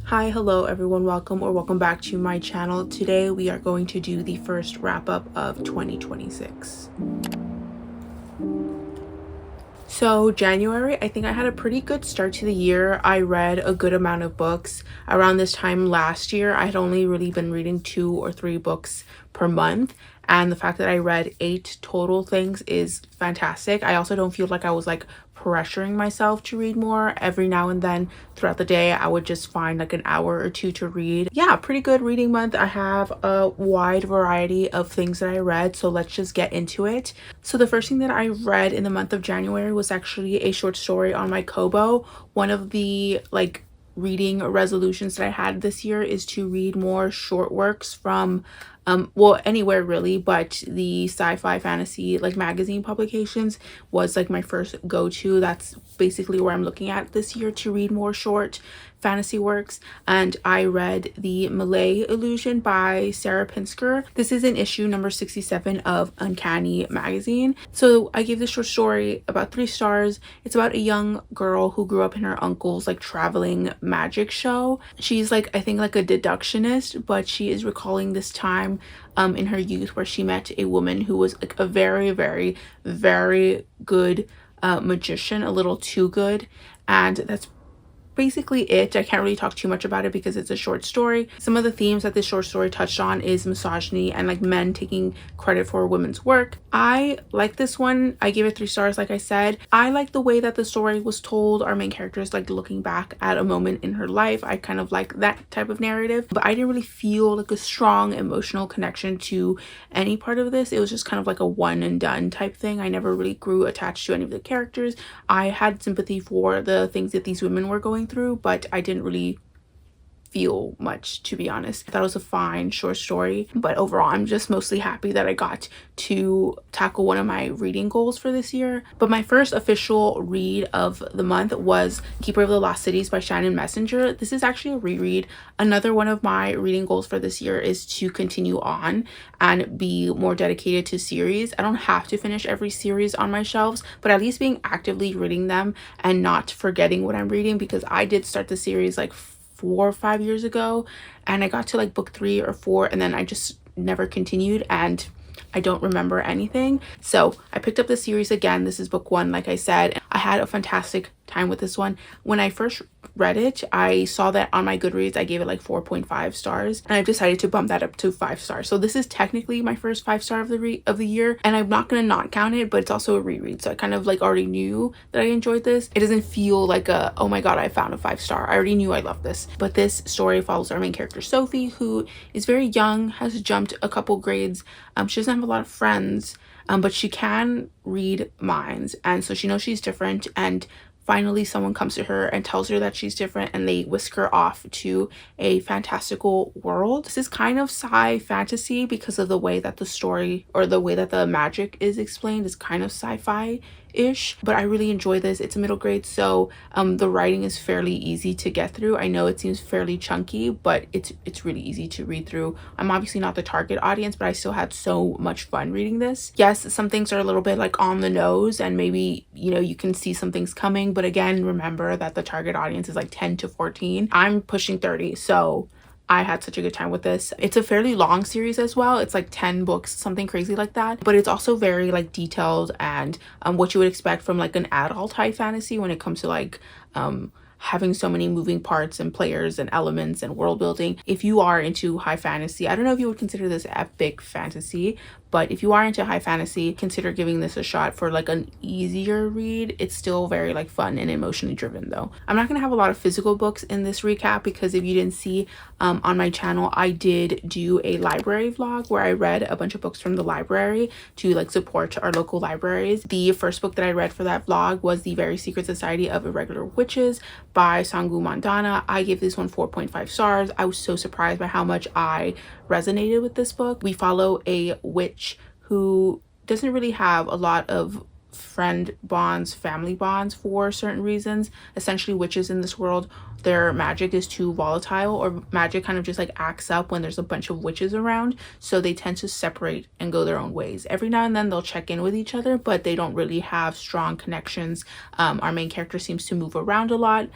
Hi, hello everyone, welcome back to my channel. Today we are going to do the first wrap up of 2026. So January, I think I had a pretty good start to the year. I read a good amount of books. Around this time last year, I had only really been reading 2 or 3 books per month. And the fact that I read 8 total things is fantastic. I also don't feel like I was like pressuring myself to read more. Every now and then throughout the day, I would just find like an hour or two to read. Yeah, pretty good reading month. I have a wide variety of things that I read, so let's just get into it. So the first thing that I read in the month of January was actually a short story on my Kobo. One of the like reading resolutions that I had this year is to read more short works from well, anywhere really, but the sci-fi fantasy like magazine publications was like my first go-to. That's basically where I'm looking at this year to read more short fantasy works, and I read the Millay Illusion by Sarah Pinsker. This is in issue number 67 of Uncanny magazine. So I gave this short story about 3 stars. It's about a young girl who grew up in her uncle's like traveling magic show. She's like, I think like a deductionist, but she is recalling this time in her youth where she met a woman who was like a very very good magician, a little too good, and that's basically it. I can't really talk too much about it because it's a short story. Some of the themes that this short story touched on is misogyny and like men taking credit for women's work. I like this one. I gave it 3 stars. Like I said, I like the way that the story was told. Our main character is like looking back at a moment in her life. I kind of like that type of narrative, but I didn't really feel like a strong emotional connection to any part of this. It was just kind of like a one and done type thing. I never really grew attached to any of the characters. I had sympathy for the things that these women were going through, but I didn't really feel much, to be honest. I thought it was a fine short story, but overall I'm just mostly happy that I got to tackle one of my reading goals for this year. But my first official read of the month was Keeper of the Lost Cities by Shannon Messenger. This is actually a reread. Another one of my reading goals for this year is to continue on and be more dedicated to series. I don't have to finish every series on my shelves, but at least being actively reading them and not forgetting what I'm reading, because I did start the series like 4 or 5 years ago and I got to like book 3 or 4 and then I just never continued and I don't remember anything. So I picked up the series again. This is book 1. Like I said, I had a fantastic time with this one. When I first read it, I saw that on my Goodreads I gave it like 4.5 stars, and I've decided to bump that up to 5 stars. So this is technically my first 5 star of the year, and I'm not gonna not count it, but it's also a reread, so I kind of like already knew that I enjoyed this. It doesn't feel like a oh my god I found a 5 star. I already knew I loved this. But this story follows our main character Sophie, who is very young, has jumped a couple grades. She doesn't have a lot of friends, but she can read minds, and so she knows she's different, and finally someone comes to her and tells her that she's different, and they whisk her off to a fantastical world. This is kind of sci fantasy because of the way that the story or the way that the magic is explained is kind of sci-fi ish, but I really enjoy this. It's a middle grade, so the writing is fairly easy to get through. I know it seems fairly chunky, but it's really easy to read through. I'm obviously not the target audience, but I still had so much fun reading this. Yes, some things are a little bit like on the nose and maybe, you know, you can see some things coming, but again, remember that the target audience is like 10 to 14. I'm pushing 30, so I had such a good time with this. It's a fairly long series as well. It's like 10 books, something crazy like that. But it's also very like detailed and what you would expect from like an adult high fantasy when it comes to like having so many moving parts and players and elements and world building. If you are into high fantasy, I don't know if you would consider this epic fantasy, but if you are into high fantasy, consider giving this a shot for like an easier read. It's still very like fun and emotionally driven though. I'm not gonna have a lot of physical books in this recap because if you didn't see on my channel, I did do a library vlog where I read a bunch of books from the library to like support our local libraries. The first book that I read for that vlog was The Very Secret Society of Irregular Witches by Sangu Mandanna. I gave this one 4.5 stars. I was so surprised by how much I resonated with this book. We follow a witch who doesn't really have a lot of friend bonds, family bonds for certain reasons. Essentially, witches in this world, their magic is too volatile, or magic kind of just like acts up when there's a bunch of witches around, so they tend to separate and go their own ways. Every now and then they'll check in with each other, but they don't really have strong connections. Our main character seems to move around a lot,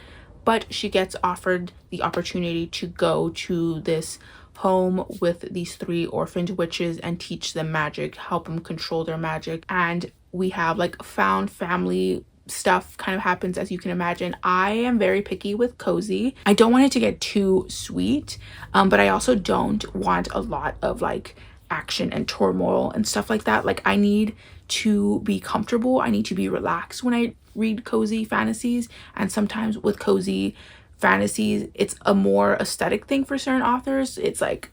but she gets offered the opportunity to go to this home with these 3 orphaned witches and teach them magic, help them control their magic. And we have like found family stuff kind of happens, as you can imagine. I am very picky with cozy. I don't want it to get too sweet, but I also don't want a lot of like action and turmoil and stuff like that. Like I need to be comfortable. I need to be relaxed when I read cozy fantasies. And sometimes with cozy fantasies, it's a more aesthetic thing for certain authors. It's like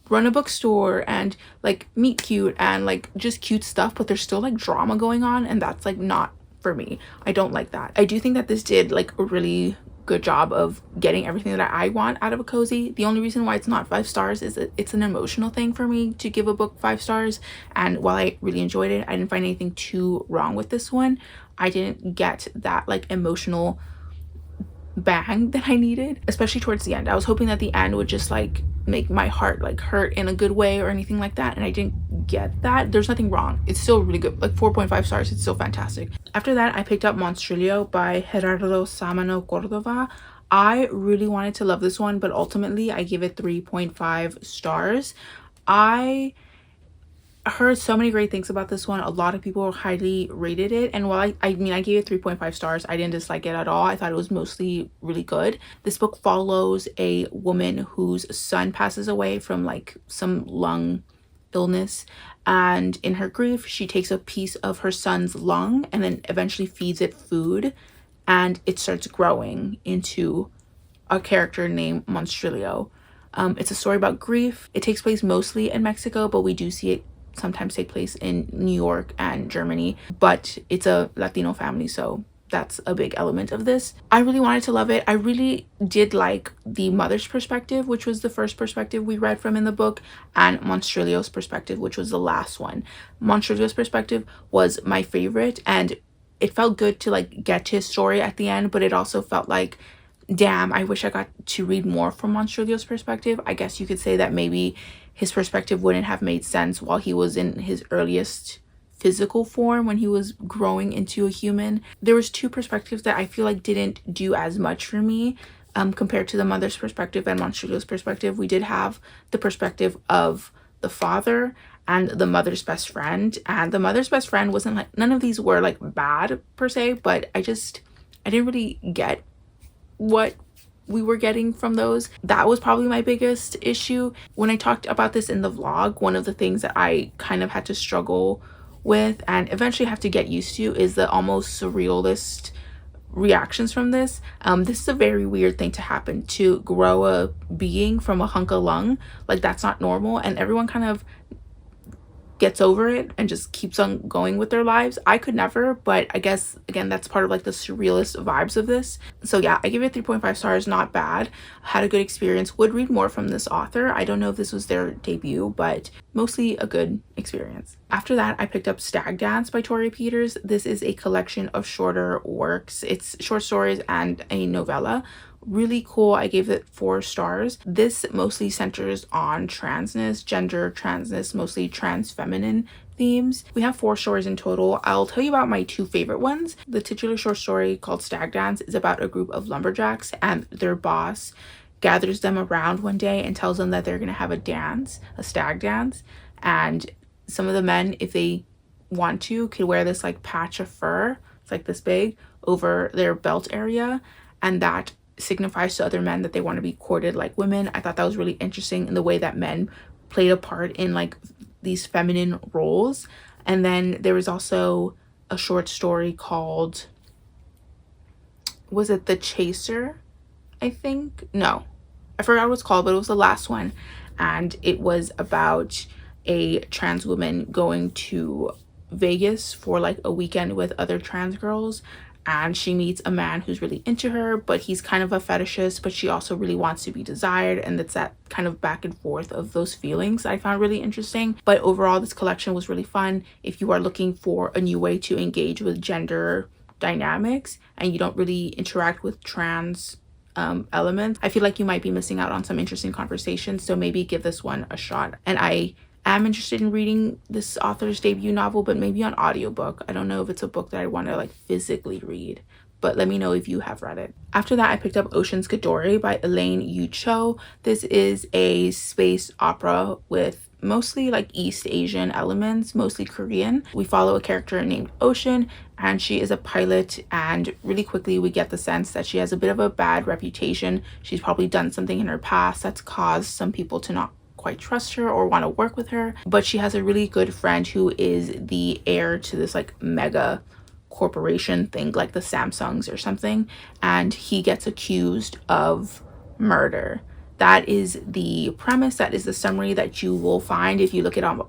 run a bookstore and like meet cute and like just cute stuff, but there's still like drama going on, and that's like not for me. I don't like that. I do think that this did like a really good job of getting everything that I want out of a cozy. The only reason why it's not 5 stars is that it's an emotional thing for me to give a book 5 stars, and while I really enjoyed it, I didn't find anything too wrong with this one. I didn't get that like emotional bang that I needed, especially towards the end. I was hoping that the end would just like make my heart like hurt in a good way or anything like that, and I didn't get that. There's nothing wrong. It's still really good, like 4.5 stars. It's still fantastic. After that, I picked up Monstrilio by Gerardo Samano Cordova. I really wanted to love this one, but ultimately I gave it 3.5 stars. I heard so many great things about this one. A lot of people highly rated it, and while I mean I gave it 3.5 stars, I didn't dislike it at all. I thought it was mostly really good. This book follows a woman whose son passes away from like some lung illness, and in her grief she takes a piece of her son's lung and then eventually feeds it food, and it starts growing into a character named Monstrilio. It's a story about grief. It takes place mostly in Mexico, but we do see it sometimes take place in New York and Germany, but it's a Latino family, so that's a big element of this. I really wanted to love it. I really did like the mother's perspective, which was the first perspective we read from in the book, and Monstrilio's perspective, which was the last one. Monstrilio's perspective was my favorite, and it felt good to like get to his story at the end, but it also felt like, damn, I wish I got to read more from Monstrilio's perspective. I guess you could say that maybe his perspective wouldn't have made sense while he was in his earliest physical form, when he was growing into a human. There was 2 perspectives that I feel like didn't do as much for me compared to the mother's perspective and Monstrilio's perspective. We did have the perspective of the father and the mother's best friend, and the mother's best friend wasn't like, none of these were like bad per se, but I didn't really get what we were getting from those. That was probably my biggest issue. When I talked about this in the vlog, one of the things that I kind of had to struggle with and eventually have to get used to is the almost surrealist reactions from this. This is a very weird thing to happen, to grow a being from a hunk of lung. Like that's not normal, and everyone kind of gets over it and just keeps on going with their lives. I could never, but I guess again that's part of like the surrealist vibes of this. So yeah, I give it 3.5 stars. Not bad. Had a good experience. Would read more from this author. I don't know if this was their debut, but mostly a good experience. After that, I picked up Stag Dance by Torrey Peters. This is a collection of shorter works. It's short stories and a novella. Really cool. I gave it 4 stars. This mostly centers on transness, gender transness, mostly trans feminine themes. We have 4 stories in total. I'll tell you about my 2 favorite ones. The titular short story, called Stag Dance, is about a group of lumberjacks, and their boss gathers them around one day and tells them that they're gonna have a dance, a stag dance, and some of the men, if they want to, could wear this like patch of fur, it's like this big, over their belt area, and that signifies to other men that they want to be courted like women. I thought that was really interesting in the way that men played a part in like these feminine roles. And then there was also a short story called, was it The Chaser? I think, no, I forgot what it's called, but it was the last one, and it was about a trans woman going to Vegas for like a weekend with other trans girls, and she meets a man who's really into her, but he's kind of a fetishist, but she also really wants to be desired, and it's that kind of back and forth of those feelings I found really interesting. But overall, this collection was really fun if you are looking for a new way to engage with gender dynamics and you don't really interact with trans elements. I feel like you might be missing out on some interesting conversations, so maybe give this one a shot. And I am interested in reading this author's debut novel, but maybe on audiobook. I don't know if it's a book that I want to like physically read, but let me know if you have read it. After that, I picked up Ocean's Godori by Elaine Yucho. This is a space opera with mostly like East Asian elements, mostly Korean. We follow a character named Ocean, and she is a pilot, and really quickly we get the sense that she has a bit of a bad reputation. She's probably done something in her past that's caused some people to not quite trust her or want to work with her, but she has a really good friend who is the heir to this like mega corporation thing, like the Samsungs or something, and he gets accused of murder. That is the premise, that is the summary that you will find if you look it up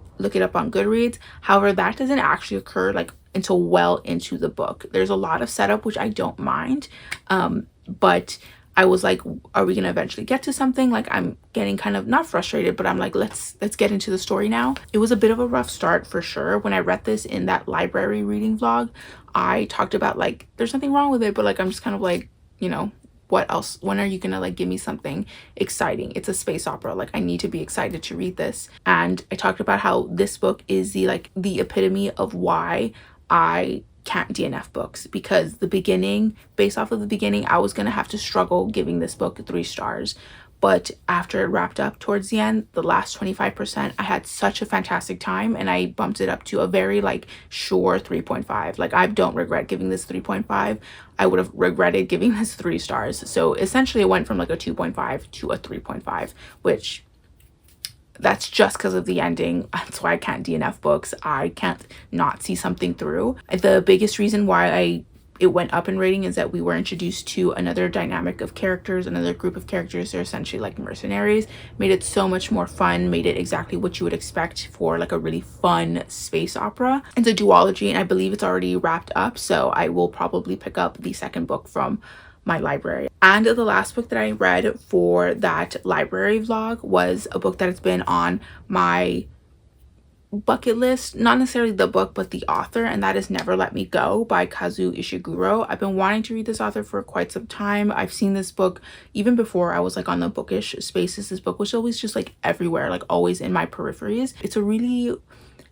on Goodreads. However, that doesn't actually occur like until well into the book. There's a lot of setup, which I don't mind, but I was like, are we gonna eventually get to something? Like, I'm getting kind of not frustrated, but I'm like, let's get into the story now. It was a bit of a rough start for sure. When I read this in that library reading vlog, I talked about like there's nothing wrong with it, but like I'm just kind of like, you know, what else? When are you gonna like give me something exciting? It's a space opera, like I need to be excited to read this. And I talked about how this book is the epitome of why I can't DNF books, because the beginning, based off of the beginning, I was gonna have to struggle giving this book 3 stars. But after it wrapped up towards the end, the last 25%, I had such a fantastic time, and I bumped it up to a very like sure 3.5. Like, I don't regret giving this 3.5. I would have regretted giving this 3 stars. So essentially it went from like a 2.5 to a 3.5, which that's just because of the ending. That's why I can't DNF books. I can't not see something through. The biggest reason why it went up in rating is that we were introduced to another dynamic of characters, another group of characters. They're essentially like mercenaries. Made it so much more fun, made it exactly what you would expect for like a really fun space opera. It's a duology, and I believe it's already wrapped up, so I will probably pick up the second book from my library. And the last book that I read for that library vlog was a book that has been on my bucket list, not necessarily the book but the author, and that is Never Let Me Go by Kazuo Ishiguro. I've been wanting to read this author for quite some time. I've seen this book even before I was like on the bookish spaces. This book was always just like everywhere, like always in my peripheries. It's a really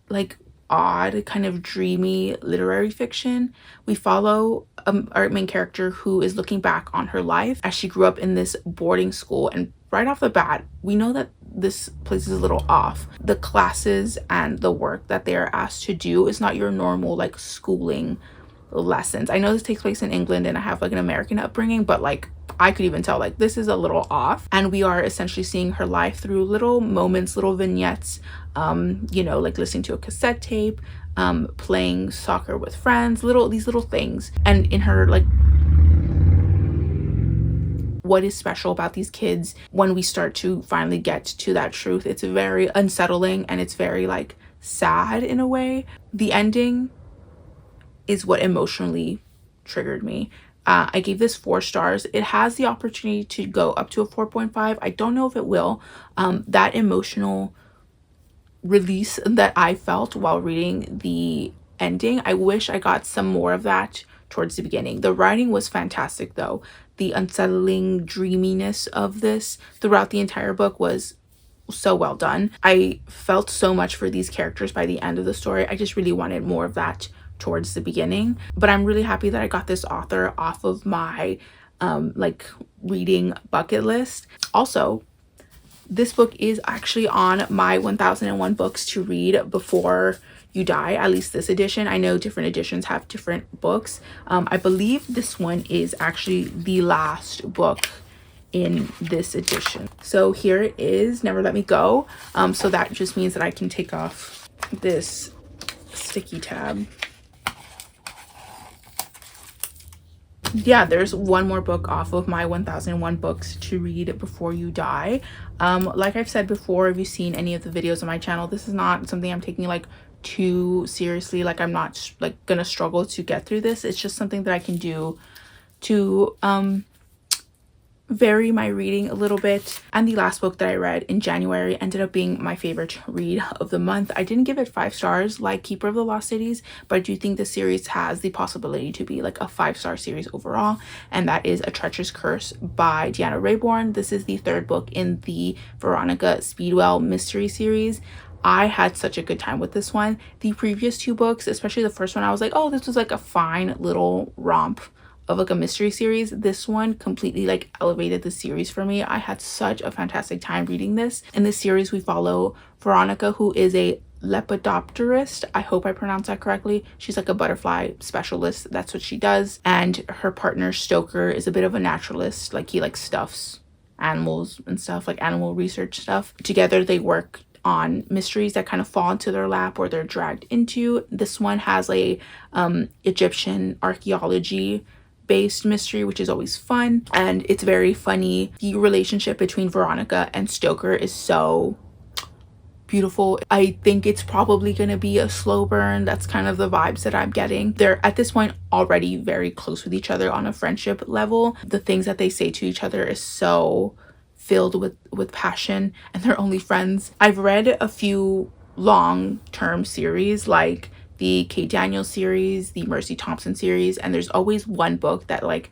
like odd kind of dreamy literary fiction. We follow our main character who is looking back on her life as she grew up in this boarding school, and right off the bat we know that this place is a little off. The classes and the work that they are asked to do is not your normal like schooling lessons. I know this takes place in England and I have like an American upbringing, but like I could even tell like this is a little off. And we are essentially seeing her life through little moments, little vignettes, you know, like listening to a cassette tape, playing soccer with friends, these little things. And in her like, what is special about these kids, when we start to finally get to that truth, it's very unsettling and it's very like sad in a way. The ending is what emotionally triggered me. I gave this 4 stars. It has the opportunity to go up to a 4.5. I don't know if it will. That emotional release that I felt while reading the ending, I wish I got some more of that towards the beginning. The writing was fantastic though. The unsettling dreaminess of this throughout the entire book was so well done. I felt so much for these characters by the end of the story. I just really wanted more of that towards the beginning, but I'm really happy that I got this author off of my like reading bucket list. Also, this book is actually on my 1001 books to read before you die, at least this edition. I know different editions have different books. I believe this one is actually the last book in this edition. So here it is, Never Let Me Go. So that just means that I can take off this sticky tab. Yeah, there's one more book off of my 1001 books to read before you die. Like I've said before, if you've seen any of the videos on my channel, this is not something I'm taking like too seriously. Like, I'm not like gonna struggle to get through this. It's just something that I can do to vary my reading a little bit. And the last book that I read in January ended up being my favorite read of the month. I didn't give it 5 stars like Keeper of the Lost Cities, but I do think the series has the possibility to be like a 5-star series overall, and that is A Treacherous Curse by Deanna Raybourn. This is the 3rd book in the Veronica Speedwell mystery series. I had such a good time with this one. The previous 2 books, especially the first one, I was like, oh, this was like a fine little romp, of like a mystery series, this one completely like elevated the series for me. I had such a fantastic time reading this. In this series, we follow Veronica, who is a lepidopterist. I hope I pronounced that correctly. She's like a butterfly specialist. That's what she does. And her partner Stoker is a bit of a naturalist. Like he like stuffs animals and stuff, like animal research stuff. Together they work on mysteries that kind of fall into their lap or they're dragged into. This one has a Egyptian archaeology based mystery, which is always fun, and it's very funny. The relationship between Veronica and Stoker is so beautiful. I think it's probably going to be a slow burn. That's kind of the vibes that I'm getting. They're at this point already very close with each other on a friendship level. The things that they say to each other is so filled with passion, and they're only friends. I've read a few long-term series like the Kate Daniels series, the Mercy Thompson series, and there's always one book that like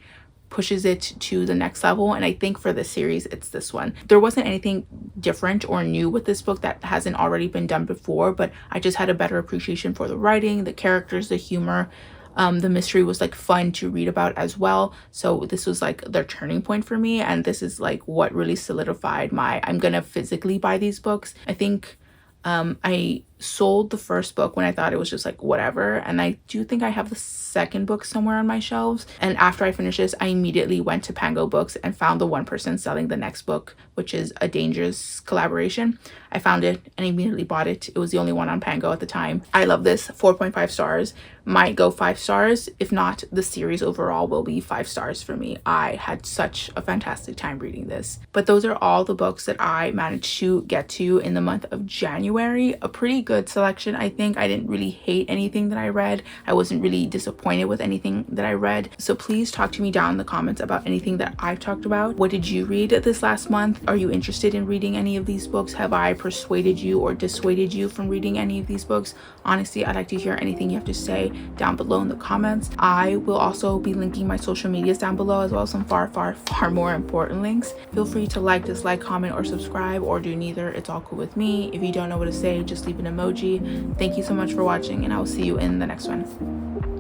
pushes it to the next level, and I think for this series it's this one. There wasn't anything different or new with this book that hasn't already been done before, but I just had a better appreciation for the writing, the characters, the humor. The mystery was like fun to read about as well, so this was like their turning point for me, and this is like what really solidified my I'm gonna physically buy these books. I think I sold the first book when I thought it was just like whatever, and I do think I have the second book somewhere on my shelves. And after I finished this, I immediately went to Pango Books and found the one person selling the next book, which is A Dangerous Collaboration. I found it and immediately bought it. It was the only one on Pango at the time. I love this. 4.5 stars. Might go 5 stars. If not, the series overall will be 5 stars for me. I had such a fantastic time reading this. But those are all the books that I managed to get to in the month of January. A pretty good selection, I think. I didn't really hate anything that I read. I wasn't really disappointed with anything that I read. So please talk to me down in the comments about anything that I've talked about. What did you read this last month? Are you interested in reading any of these books? Have I persuaded you or dissuaded you from reading any of these books? Honestly, I'd like to hear anything you have to say down below in the comments. I will also be linking my social medias down below, as well as some far more important links. Feel free to like, dislike, comment, or subscribe, or do neither. It's all cool with me. If you don't know what to say, just leave an emoji. Thank you so much for watching, and I will see you in the next one.